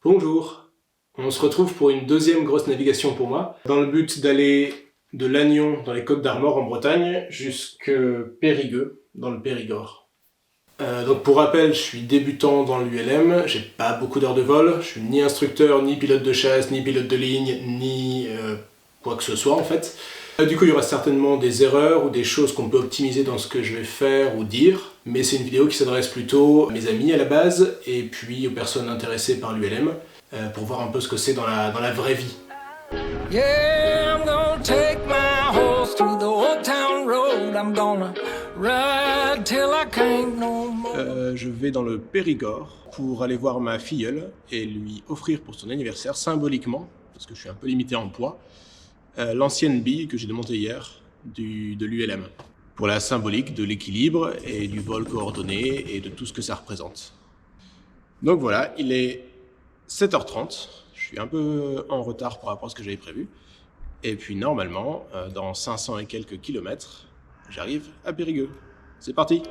Bonjour, on se retrouve pour une deuxième grosse navigation pour moi, dans le but d'aller de Lannion dans les Côtes d'Armor en Bretagne jusque Périgueux dans le Périgord. Donc pour rappel, je suis débutant dans l'ULM, j'ai pas beaucoup d'heures de vol, je suis ni instructeur, ni pilote de chasse, ni pilote de ligne, ni quoi que ce soit en fait. Du coup il y aura certainement des erreurs ou des choses qu'on peut optimiser dans ce que je vais faire ou dire, mais c'est une vidéo qui s'adresse plutôt à mes amis à la base et puis aux personnes intéressées par l'ULM pour voir un peu ce que c'est dans la vraie vie. Yeah, I'm gonna take my horse to the old town road. I'm gonna ride till I can't no more. Je vais dans le Périgord pour aller voir ma filleule et lui offrir pour son anniversaire symboliquement, parce que je suis un peu limité en poids, l'ancienne bille que j'ai démontée hier de l'ULM. Pour la symbolique de l'équilibre et du vol coordonné et de tout ce que ça représente. Donc voilà, il est 7h30, je suis un peu en retard par rapport à ce que j'avais prévu. Et puis normalement, dans 500 et quelques kilomètres, j'arrive à Périgueux. C'est parti!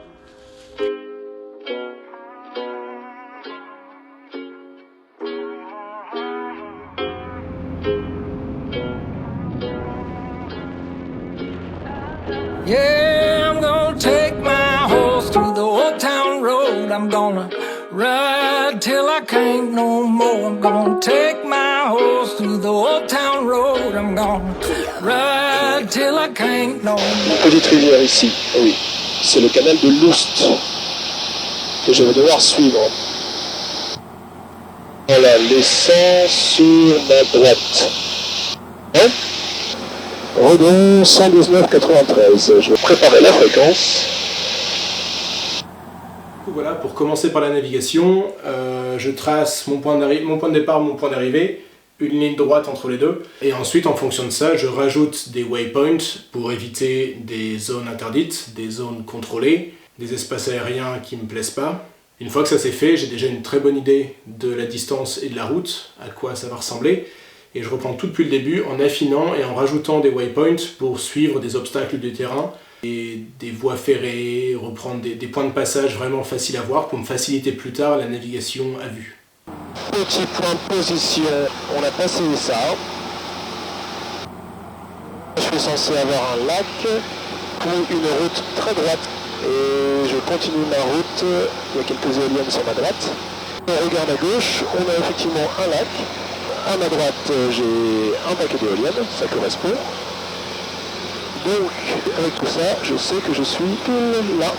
Yeah, I'm gonna take my horse to the old town road. I'm gonna ride till I can't no more. I'm gonna take my horse to the old town road. I'm gonna ride till I can't no more. Une petite rivière ici, oui. C'est le canal de l'Oust que je vais devoir suivre. Voilà, laissant sur ma droite. Hein? Redon 119,93. Je vais préparer la fréquence. Voilà, pour commencer par la navigation, je trace mon point de départ, mon point d'arrivée, une ligne droite entre les deux, et ensuite en fonction de ça, je rajoute des waypoints pour éviter des zones interdites, des zones contrôlées, des espaces aériens qui me plaisent pas. Une fois que ça c'est fait, j'ai déjà une très bonne idée de la distance et de la route, à quoi ça va ressembler, et je reprends tout depuis le début en affinant et en rajoutant des waypoints pour suivre des obstacles du terrain, et des voies ferrées, reprendre des points de passage vraiment faciles à voir pour me faciliter plus tard la navigation à vue. Petit point de position, on a passé ça. Je suis censé avoir un lac pour une route très droite. Et je continue ma route, il y a quelques éoliennes sur ma droite. On regarde à gauche, on a effectivement un lac. À ma droite, j'ai un paquet d'éoliennes, ça correspond. Donc, avec tout ça, je sais que je suis là.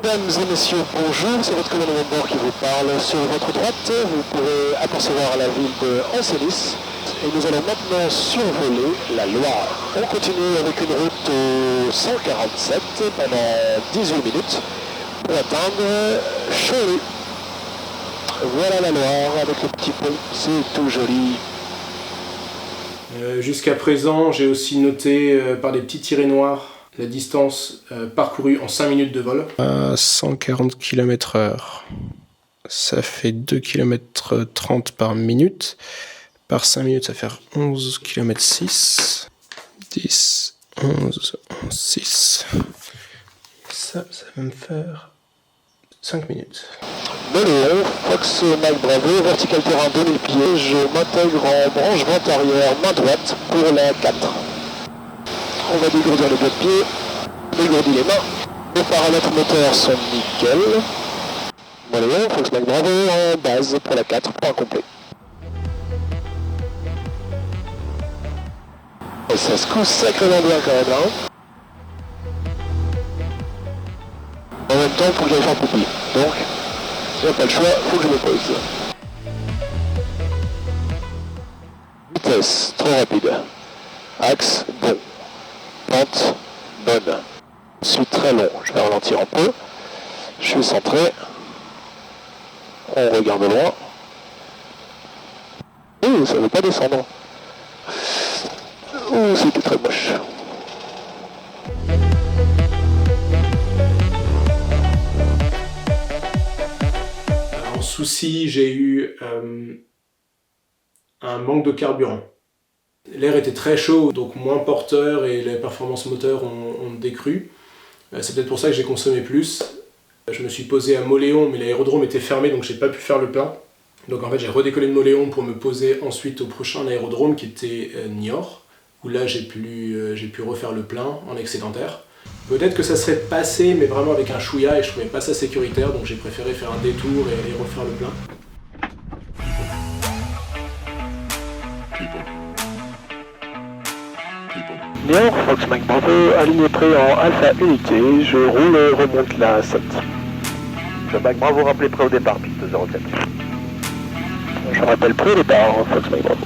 Mesdames et messieurs, bonjour, c'est votre commandant de bord qui vous parle. Sur votre droite, vous pourrez apercevoir la ville de Ancelis. Et nous allons maintenant survoler la Loire. On continue avec une route au 147 pendant 18 minutes pour atteindre Cholet. Voilà la Loire avec le petit pont, c'est tout joli. Jusqu'à présent, j'ai aussi noté par des petits tirets noirs la distance parcourue en 5 minutes de vol. À 140 km/h. Ça fait 2 km 30 par minute. Par 5 minutes, ça fait 11 km 6. 10, 11, 6. Ça va me faire 5 minutes. Moléon, Fox Mike Bravo, vertical terrain 2000 pieds. Je m'intègre en branche vente arrière, main droite pour la 4. On va dégourdir le bloc pied, dégourdir les mains. Les paramètres moteurs sont nickel. Moléon, Fox Mike Bravo en base pour la 4, point complet. Et ça se couche sacrément bien quand même là. En même temps, il faut que j'aille faire pipi. Donc, il n'y a pas le choix, il faut que je me pose. Vitesse, trop rapide. Axe, bon. Pente, bonne. Je suis très long, je vais ralentir un peu. Je suis centré. On regarde loin. Oh, ça ne veut pas descendre. c'était très moche. En souci, j'ai eu un manque de carburant. L'air était très chaud, donc moins porteur et les performances moteurs ont décru. C'est peut-être pour ça que j'ai consommé plus. Je me suis posé à Mauléon, mais l'aérodrome était fermé, donc j'ai pas pu faire le plein. Donc en fait, j'ai redécollé de Mauléon pour me poser ensuite au prochain aérodrome qui était Niort, où là j'ai pu refaire le plein en excédentaire. Peut-être que ça serait passé, mais vraiment avec un chouïa, et je trouvais pas ça sécuritaire, donc j'ai préféré faire un détour et aller refaire le plein. Niort, Fox-Mike Bravo, aligné prêt en Alpha Unité, je roule et remonte la 7. Fox-Mike Bravo, rappelez prêt au départ, piste 04. Je rappelle prêt au départ, Fox-Mike Bravo.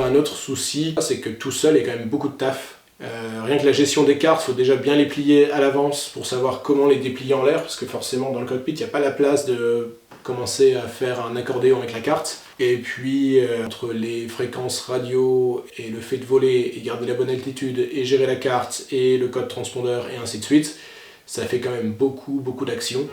Un autre souci, c'est que tout seul, il y a quand même beaucoup de taf. Rien que la gestion des cartes, il faut déjà bien les plier à l'avance pour savoir comment les déplier en l'air, parce que forcément dans le cockpit, il n'y a pas la place de commencer à faire un accordéon avec la carte. Et puis, entre les fréquences radio et le fait de voler et garder la bonne altitude et gérer la carte et le code transpondeur et ainsi de suite, ça fait quand même beaucoup d'actions.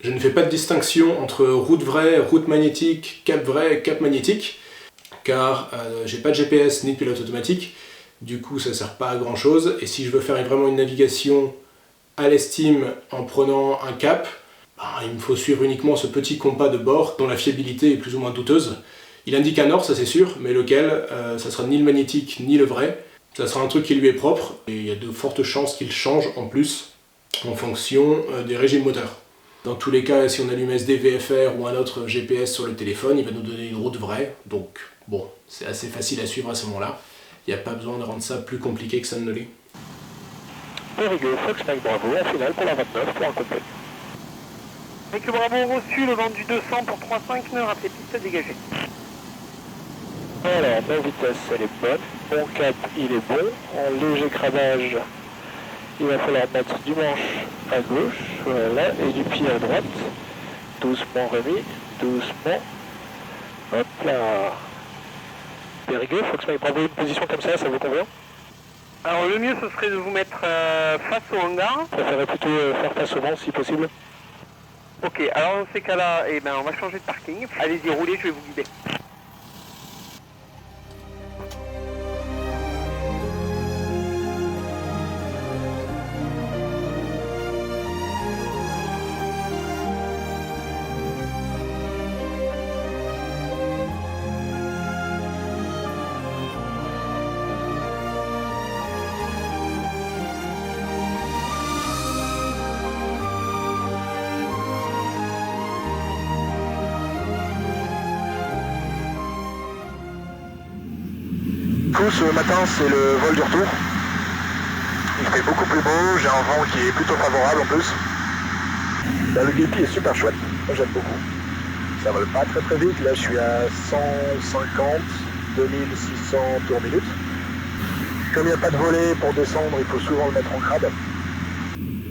Je ne fais pas de distinction entre route vraie, route magnétique, cap vrai, cap magnétique, car j'ai pas de GPS ni de pilote automatique, du coup ça sert pas à grand chose, et si je veux faire vraiment une navigation à l'estime en prenant un cap, il me faut suivre uniquement ce petit compas de bord dont la fiabilité est plus ou moins douteuse. Il indique un nord, ça c'est sûr, mais lequel, ça sera ni le magnétique ni le vrai, ça sera un truc qui lui est propre, et il y a de fortes chances qu'il change en plus en fonction des régimes moteurs. Dans tous les cas, si on allume SD VFR ou un autre GPS sur le téléphone, il va nous donner une route vraie, donc bon, c'est assez facile à suivre à ce moment-là. Il n'y a pas besoin de rendre ça plus compliqué que ça ne l'est. Périgueux, Fox-Mike Bravo, en finale pour la 29, pour un complet. Avec le Bravo reçu, le vent du 200 pour 3,5 nœuds, rappelez piste dégagée. Alors, ma vitesse, elle est bonne, mon cap, il est bon, en léger cravage, il va falloir mettre du manche à gauche, voilà, et du pied à droite. Doucement Rémi, doucement. Hop là. Périgueux, Fox-Mike Bravo, une position comme ça vous convient? Alors le mieux ce serait de vous mettre face au hangar. Je préférerais plutôt faire face au vent si possible. Ok, alors dans ces cas-là, on va changer de parking. Allez-y, roulez, je vais vous guider. Ce matin, c'est le vol du retour. Il fait beaucoup plus beau, j'ai un vent qui est plutôt favorable en plus. Là, le guépi est super chouette, moi j'aime beaucoup. Ça vole pas très vite, là je suis à 150, 2600 tours minute. Comme il n'y a pas de volet pour descendre, il faut souvent le mettre en crabe.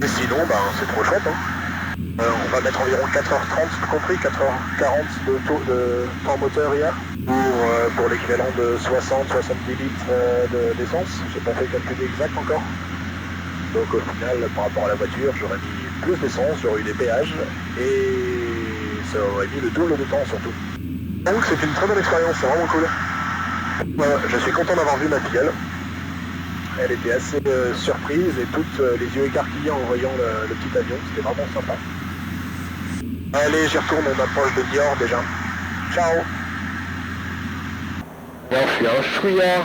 Et sinon, c'est trop chouette. On va mettre environ 4h30, compris 4h40 de temps moteur hier. Pour l'équivalent de 60-70 litres d'essence. J'ai pas fait le calcul exact encore. Donc au final, par rapport à la voiture, j'aurais mis plus d'essence, j'aurais eu des péages et ça aurait mis le double de temps surtout. Donc c'est une très bonne expérience, c'est vraiment cool. Je suis content d'avoir vu ma filleule. Elle était assez surprise et toutes les yeux écarquillés en voyant le petit avion, c'était vraiment sympa. Allez, j'y retourne, on approche de Niort déjà. Ciao. Là, je suis un chouïa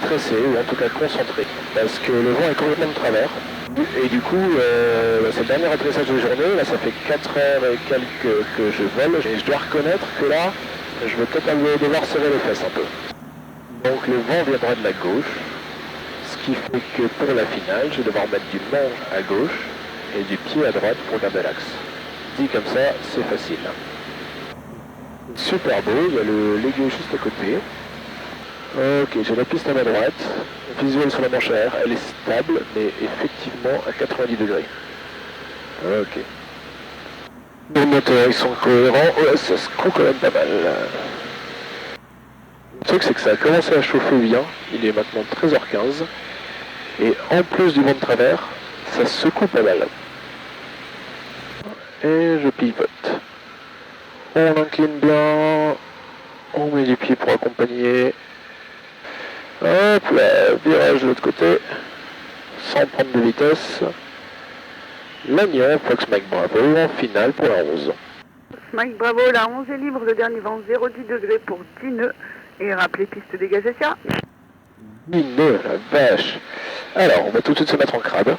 stressé, ou en tout cas concentré, parce que le vent est complètement de travers. Et du coup, c'est le dernier atterrissage de journée, là ça fait 4 heures et quelques que je vole, et je dois reconnaître que là, je vais peut-être devoir serrer les fesses un peu. Donc le vent viendra de la gauche, ce qui fait que pour la finale, je vais devoir mettre du manche à gauche et du pied à droite pour garder l'axe. Dit comme ça, c'est facile. Super beau, il y a l'aiguille juste à côté. Ok, j'ai la piste à ma droite. Visuel sur la manche à air, elle est stable, mais effectivement à 90 degrés. Ok. Les moteurs, ils sont cohérents. Ouais, ça se coud quand même pas mal. Le truc, c'est que ça a commencé à chauffer bien. Il est maintenant 13h15. Et en plus du vent de travers, ça secoue pas mal. Et je pivote. On incline bien. On met les pieds pour accompagner. Hop là, virage de l'autre côté. Sans prendre de vitesse. Lannion, Fox Mike Bravo, en finale pour la 11. Mike Bravo, la 11 est libre, le dernier vent 0,10 degrés pour 10 nœuds. Et rappelez piste dégagée, ça. 10 nœuds, la vache. Alors, on va tout de suite se mettre en crabe.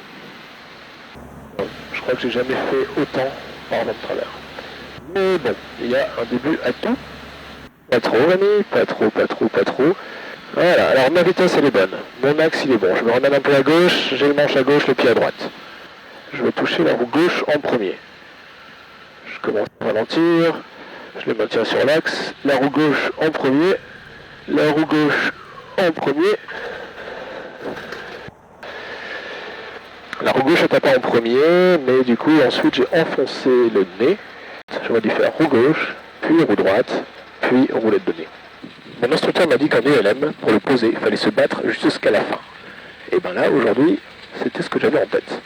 Je crois que j'ai jamais fait autant par vent de travers. Mais bon, il y a un début à tout. Pas trop, Rémi, pas trop. Voilà, alors ma vitesse elle est bonne. Mon axe il est bon. Je me ramène un peu à gauche, j'ai le manche à gauche, le pied à droite. Je vais toucher la roue gauche en premier. Je commence à ralentir, je le maintiens sur l'axe, la roue gauche en premier, la roue gauche en premier. La roue gauche n'était pas en premier, mais du coup ensuite j'ai enfoncé le nez. J'aurais dû faire roue gauche, puis roue droite, puis roulette de nez. Mon instructeur m'a dit qu'en ELM, pour le poser, il fallait se battre jusqu'à la fin. Et ben là, aujourd'hui, c'était ce que j'avais en tête.